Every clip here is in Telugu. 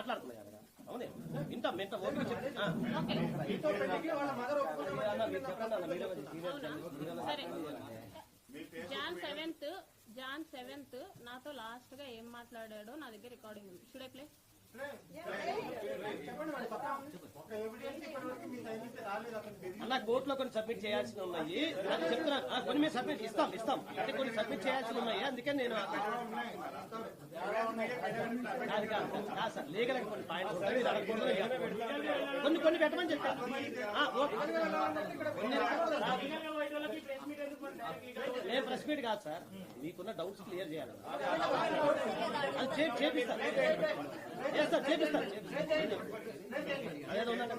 మాట్లాడుతున్నాయి కదా. అవునే ఇంత మెంత ఓపిక జాన్ 7th నాతో లాస్ట్ గా ఏం మాట్లాడాడో నా దగ్గర రికార్డింగ్ ఉంది. Should I play? అలా కోర్టులో కొన్ని సబ్మిట్ చేయాల్సి ఉన్నాయి. అది చెప్తున్నాను, కొన్ని మేము సబ్మిట్ ఇస్తాం అంటే కొన్ని సబ్మిట్ చేయాల్సి ఉన్నాయి. అందుకని నేను సార్ లీగల్ కొన్ని పాయింట్స్ కొన్ని పెట్టమని చెప్పాను. నేను ప్రెస్ మీట్ కాదు సార్, మీకున్న డౌట్స్ క్లియర్ చేయాలి. అది చేపిస్తాను అదేదో ఉందంటే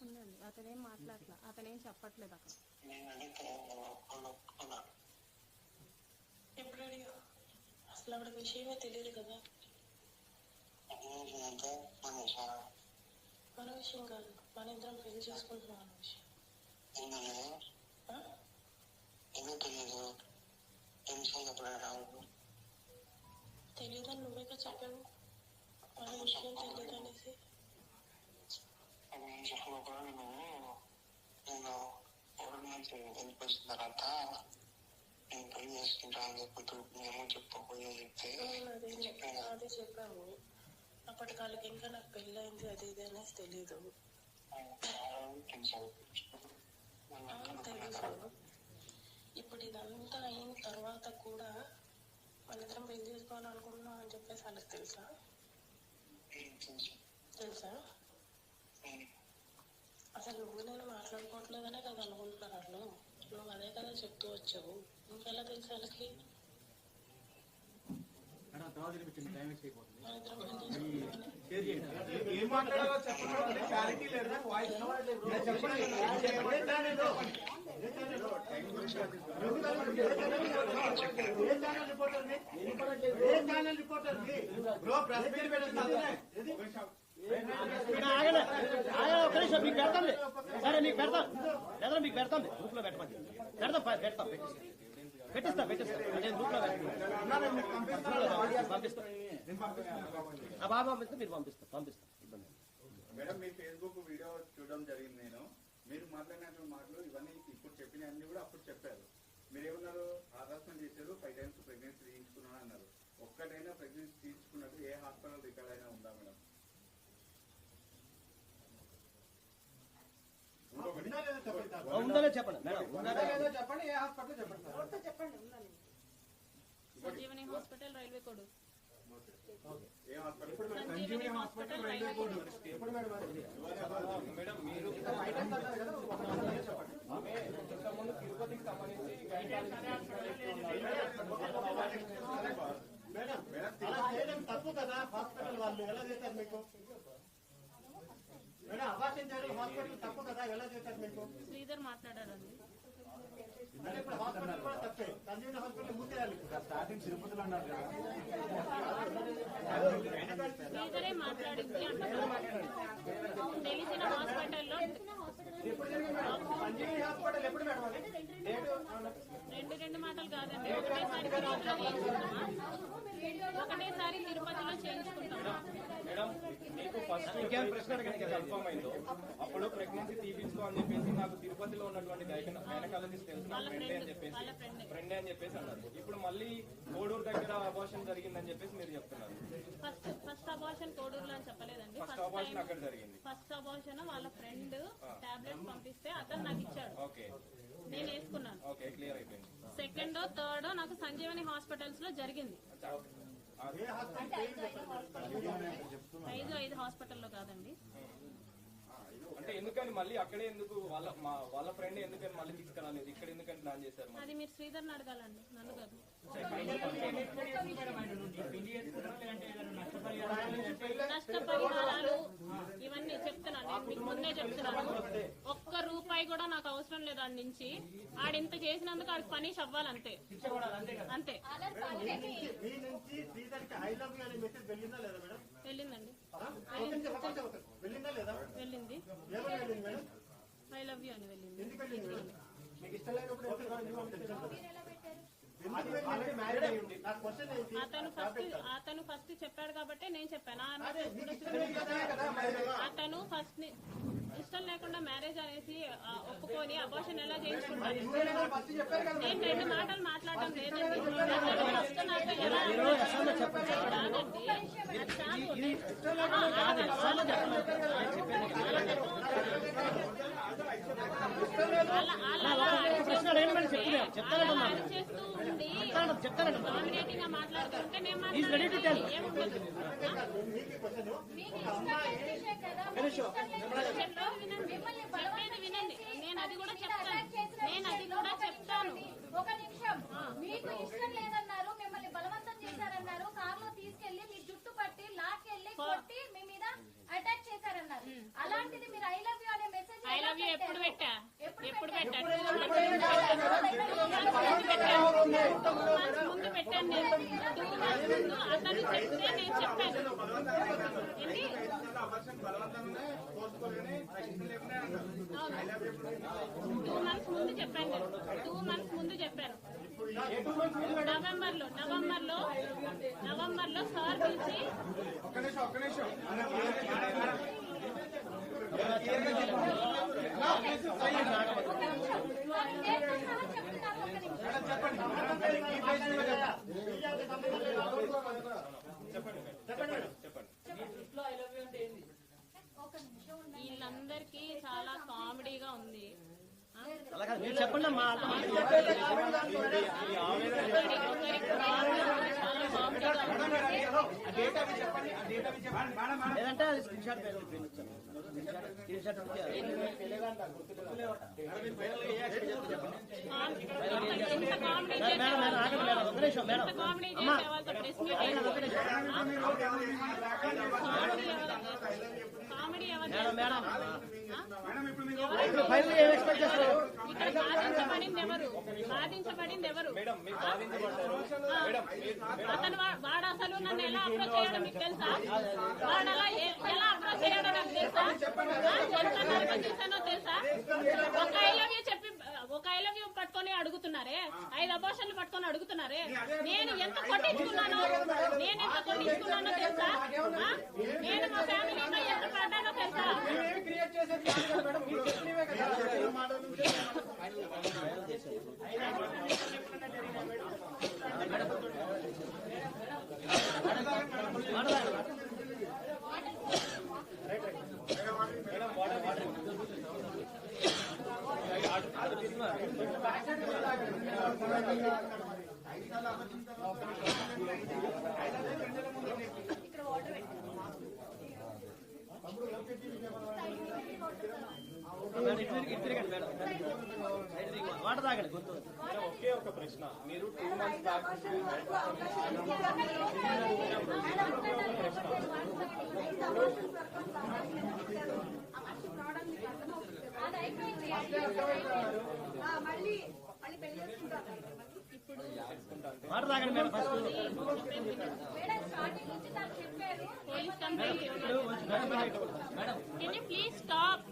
ఉండండి. అతనేం మాట్లాడట్లా, అతనేం చెప్పట్లేదు అక్కడ. అసలు ఆవిడ విషయమే తెలియదు కదా. మన విషయం కాదు, మన ఇద్దరం పెళ్లి చేసుకుంటున్నాం అన్న విషయం. తెలియదని నువ్వేగా చెప్పావు, మన విషయం తెలియదు అనేసి. నేను నుంచి ఎందుకు వచ్చిన తర్వాత నేను పెళ్లి చేసుకుంటా అని చెప్పి మేము చెప్పకపోయా చెప్తే అదే చెప్పాము. అప్పటికాళ్ళకి ఇంకా నాకు పెళ్ళి అయింది అది ఇది అనేసి తెలీదు. తెలుసు. ఇప్పుడు ఇదంతా అయిన తర్వాత కూడా వాళ్ళిద్దరం పెళ్లి చేసుకోవాలనుకుంటున్నాం అని చెప్పేసి వాళ్ళకి తెలుసా? తెలుసా? అసలు నువ్వు నేను మాట్లాడుకోవట్లేదనే కదా అనుకుంటున్నారు వాళ్ళు. నువ్వు అదే కదా చెప్తూ వచ్చావు, ఇంకెలా తెలుసు వాళ్ళకి? మీకు పెడతాం సరే, మీకు పెడతాం లేదా మీకు పెడతాం గ్రూప్ లో పెట్టమని పెడతాం పెట్టిస్తా నేను గ్రూప్ లో పంపిస్తా. బాబా పంపిస్తే మీరు పంపిస్తా ఇబ్బంది. మేడం మీ ఫేస్బుక్ వీడియో చూడడం జరిగింది. నేను మీరు మాట్లాడినటువంటి మాటలు ఇవన్నీ ఇప్పుడు చెప్పిన అన్ని కూడా అప్పుడు చెప్పారు. మీరు ఏమన్నారు? హరాస్మెంట్ చేశారు, 5 times ప్రెగ్నెన్సీ తీయించుకున్నాను అన్నారు. ఒక్కటైనా ప్రెగ్నెన్సీ తీయించుకున్నట్టు ఏ హాస్పిటల్ రికార్డ్ అయినా ఉందా మేడం? ఉందనే చెప్పండి మేడం, చెప్పండి. ఏ హాస్పిటల్ చెప్పండి. Sanjeevani hospital, railway code. Sanjeevani hospital, railway code. Madam మీరు ఇంతకుముందు తిరుపతికి సంబంధించి తప్పు కదా. హాస్పిటల్ వాళ్ళు ఎలా చేశారు మీకు? మేడం అబార్షన్ చేయడం హాస్పిటల్ తప్పు కదా, ఎలా చేశారు మీకు? శ్రీధర్ మాట్లాడారండి. అంటే ఇప్పుడు హాస్పిటల్ కూడా తప్పే. సంజీవని హాస్పిటల్ మూసేయాలి. స్టార్టింగ్ తిరుపతిలో అన్నారు కదా. శ్రీధరే మాట్లాడింది అంటున్నారు. తెలిసిన హాస్పిటల్లో సంజీవని హాస్పిటల్ ఎప్పుడు మేడం? రెండు మాటలు కాదండి. ఒకటేసారి తిరుపతిలో చేయించుకుంటామా? మేడం మీకు ఫస్ట్ ప్రశ్న కన్ఫర్మ్ అయిందో అప్పుడు ప్రెగ్నెన్సీ తీపించుకో అని చెప్పేసి నాకు తిరుపతిలో ఉన్నటువంటి గైనకాలజిస్ట్ తెలుసు, ఫ్రెండ్ అని చెప్పేసి అన్నారు. ఇప్పుడు మళ్ళీ కోడూరు దగ్గర అబార్షన్ జరిగిందని చెప్పేసి మీరు చెప్తున్నారు. ఫస్ట్ అబార్షన్ కోడూరులో అని చెప్పలేదండి. ఫస్ట్ అబార్షన్ అక్కడ జరిగింది. ఫస్ట్ అబార్షన్ వాళ్ళ ఫ్రెండ్ టాబ్లెట్ పంపిస్తే అతను నాకు ఇచ్చాడు, నేను వేసుకున్నాను. క్లియర్ అయిపోయింది. సెకండ్ థర్డ్ నాకు సంజీవని హాస్పిటల్స్ లో జరిగింది. 5 హాస్పిటల్లో కాదండి. అంటే ఎందుకని మళ్ళీ అక్కడే ఎందుకు వాళ్ళ ఫ్రెండ్ ఎందుకని మళ్ళీ తీసుకురాలేదు, ఇక్కడ ఎందుకని ప్లాన్ చేశారు? అది మీరు శ్రీధర్ని అడగాలండి, నన్ను కాదు. నష్టపరిహారాలు ఇవన్నీ చెప్తున్నాను, నేను మీకు ముందే చెప్తున్నాను. ఒక్క రూపాయి కూడా నాకు అవసరం లేదు ఆడి నుంచి. ఆడింత చేసినందుకు ఆడికి పనిష్ అవ్వాలంతే, అంతే. వెళ్ళిందండి, వెళ్ళింది. ఐ లవ్ యూ అని వెళ్ళింది. అతను ఫస్ట్ చెప్పాడు కాబట్టి నేను చెప్పాను. అతను ఫస్ట్ ఇష్టం లేకుండా మ్యారేజ్ అనేసి ఒప్పుకొని అబార్షన్ ఎలా చేయించుకుంటాను? నేను 2 మాటలు మాట్లాడడం లేదండి. ఫస్ట్ నాకు ఎలా కాదండి, చేస్తూ ఉండి డామినేటింగ్ గా మాట్లాడుతుంటే నేను చెప్పేది వినండి. నేను అది కూడా చెప్తాను. ఒక నిమిషం, మీకు ఇష్టం లేదన్నారు, మిమ్మల్ని బలవంతం చేశారన్నారు, కారులో తీసుకెళ్లి మీ జుట్టు పట్టి లాక్కెళ్లి కొట్టి మీ మీద అటాక్ చేశారన్నారు. అలాంటిది మీరు ఐ లవ్ యూ అనే మెసేజ్ ఐ లవ్ యూ ఎప్పుడు పెట్టా? 2 months ముందు పెట్టాను నేను. 2 months ముందు అతను చెప్తే నేను చెప్పాను. 2 months ముందు చెప్పాను నేను. 2 months ముందు చెప్పాను. నవంబర్లో సార్ పిలిచి వీళ్ళందరికీ చాలా కామెడీగా ఉంది. చెప్పండి అమ్మా. లేదంటే అది స్క్రీన్ షాట్ బాధించబడింది ఎవరు? అతను వాడు అసలు నన్ను ఎలా అప్రోచ్ చేయడం మీకు తెలుసా? వాడు అలా ఎలా అప్రోచ్ చేయడం నాకు తెలుసా? చూసానో తెలుసా? ఒక ఐ లవ్ యూ చెప్పి ఒక ఐ లవ్ యూ పట్టుకొని అడుగుతున్నారే, 5 అబార్షన్లు పట్టుకొని అడుగుతున్నారే. నేను ఎంత కొట్టించుకున్నానో తెలుసా? నేను మా ఫ్యామిలీలో ఎంత పడ్డానో తెలుసా? వాటర్ తాగండి. గుర్తు ఒకే ఒక ప్రశ్న, మీరు 2 months బ్యాక్ వాటర్ తాగండి madam. First police complaint. Can you please stop?